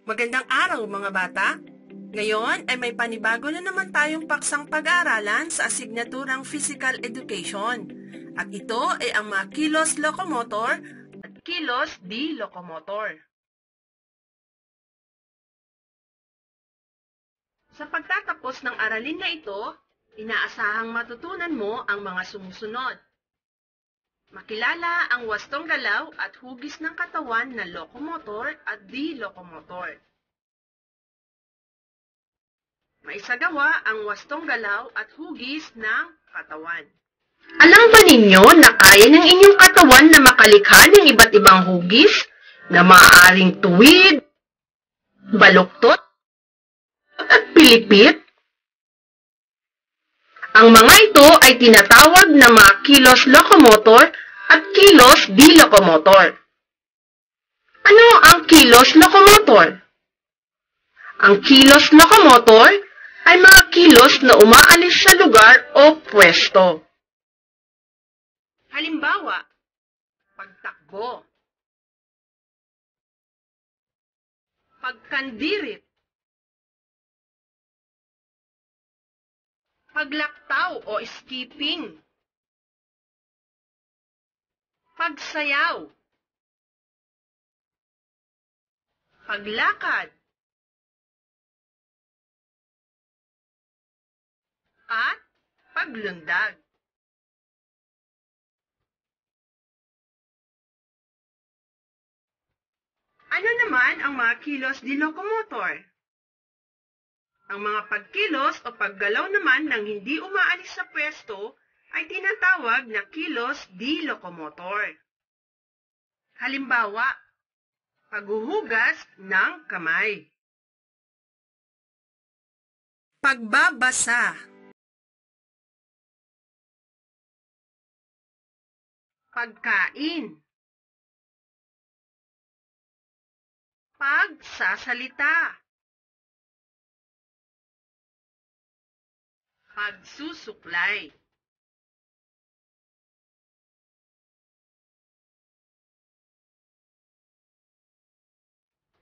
Magandang araw mga bata! Ngayon ay may panibago na naman tayong paksang pag-aaralan sa asignaturang Physical Education. At ito ay ang mga kilos locomotor at kilos di locomotor. Sa pagtatapos ng aralin na ito, inaasahang matutunan mo ang mga sumusunod. Makilala ang wastong galaw at hugis ng katawan na locomotor at di-locomotor. Maisagawa ang wastong galaw at hugis ng katawan. Alam ba ninyo na kaya ng inyong katawan na makalikha ng iba't ibang hugis na maaaring tuwid, baluktot, at pilipit? Ang mga ito ay tinatawag na mga kilos locomotor at kilos di-locomotor. Ano ang kilos locomotor? Ang kilos locomotor ay mga kilos na umaalis sa lugar o pwesto. Halimbawa, pagtakbo, pagkandirit, paglaktaw o skipping, pagsayaw, paglakad, at paglundag. Ano naman ang mga kilos di locomotor? Ang mga pagkilos o paggalaw naman ng hindi umaalis sa pwesto ay tinatawag na kilos di locomotor. Halimbawa, paghuhugas ng kamay, pagbabasa, pagkain, pagsasalita, pagsusuklay.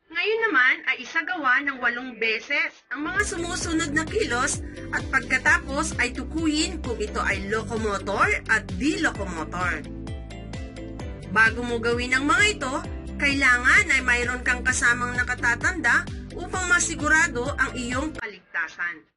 Ngayon naman ay isagawa ng 8 beses ang mga sumusunod na kilos at pagkatapos ay tukuyin kung ito ay locomotor at di-locomotor. Bago mo gawin ang mga ito, kailangan ay mayroon kang kasamang nakatatanda upang masigurado ang iyong kaligtasan.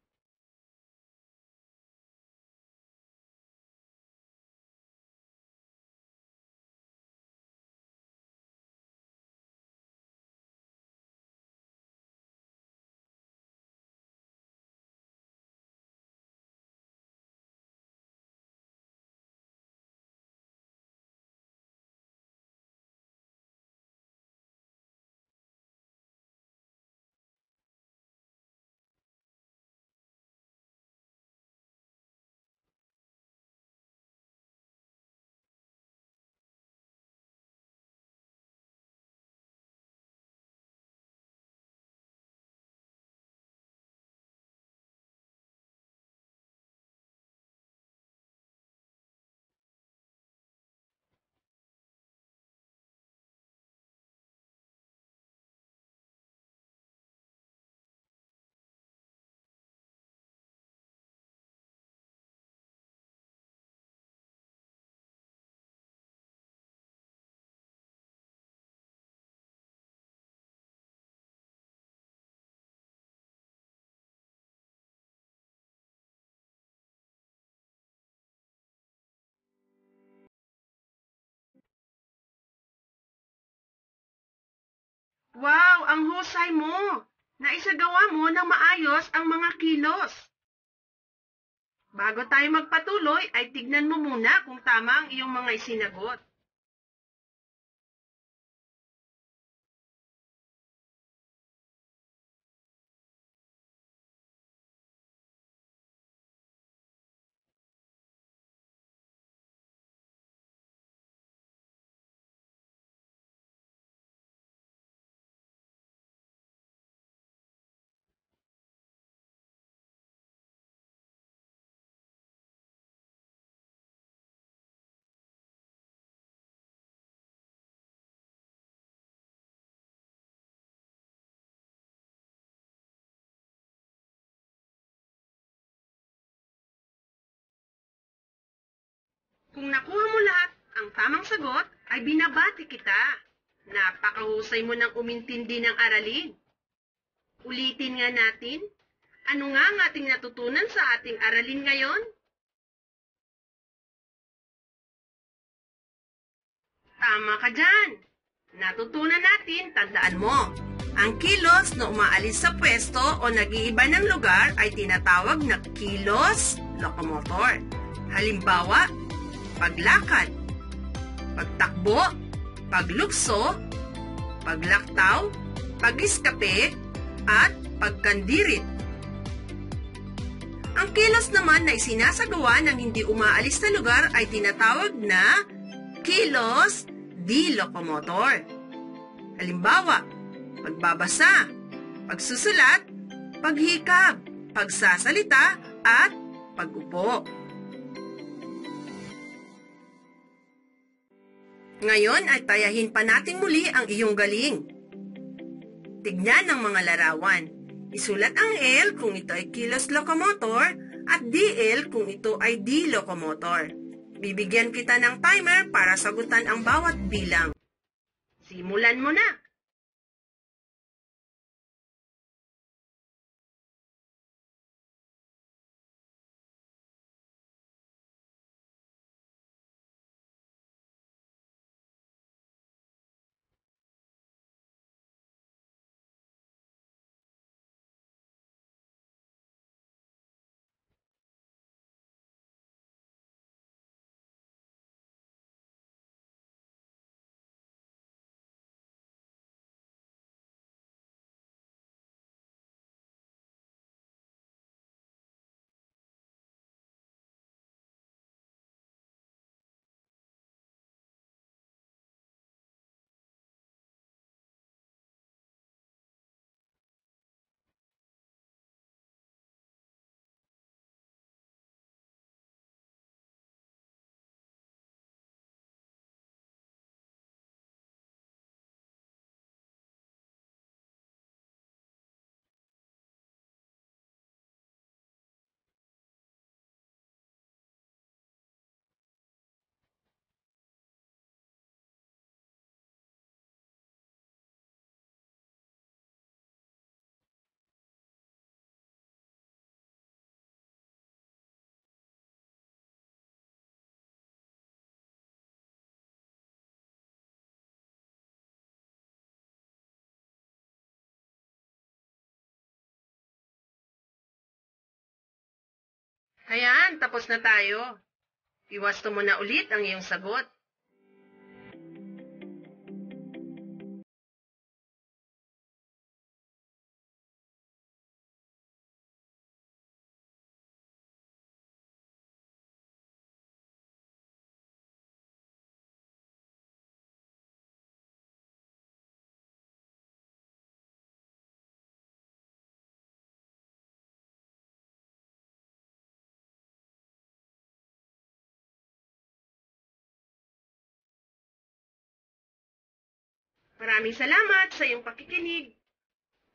Wow! Ang husay mo! Naisagawa mo ng maayos ang mga kilos. Bago tayo magpatuloy, ay tignan mo muna kung tama ang iyong mga isinagot. Kung nakuha mo lahat ang tamang sagot, ay binabati kita. Napakahusay mo ng umintindi ng aralin. Ulitin nga natin, ano nga ang ating natutunan sa ating aralin ngayon? Tama ka dyan. Natutunan natin, tandaan mo. Ang kilos na umaalis sa pwesto o nag-iiba ng lugar ay tinatawag na kilos locomotor. Halimbawa, paglakad, pagtakbo, paglukso, paglaktaw, pag-iskape, at pagkandirit. Ang kilos naman na isinasagawa ng hindi umaalis na lugar ay tinatawag na kilos di locomotor. Halimbawa, pagbabasa, pagsusulat, paghikab, pagsasalita, at pag-upo. Ngayon ay tayahin pa natin muli ang iyong galing. Tignan ang mga larawan. Isulat ang L kung ito ay kilos locomotor at DL kung ito ay di locomotor. Bibigyan kita ng timer para sagutan ang bawat bilang. Simulan mo na! Ayan, tapos na tayo. Iwasto mo na ulit ang iyong sagot. Maraming salamat sa iyong pakikinig.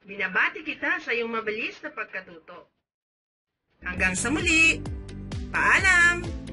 Binabati kita sa iyong mabilis na pagkatuto. Hanggang sa muli. Paalam!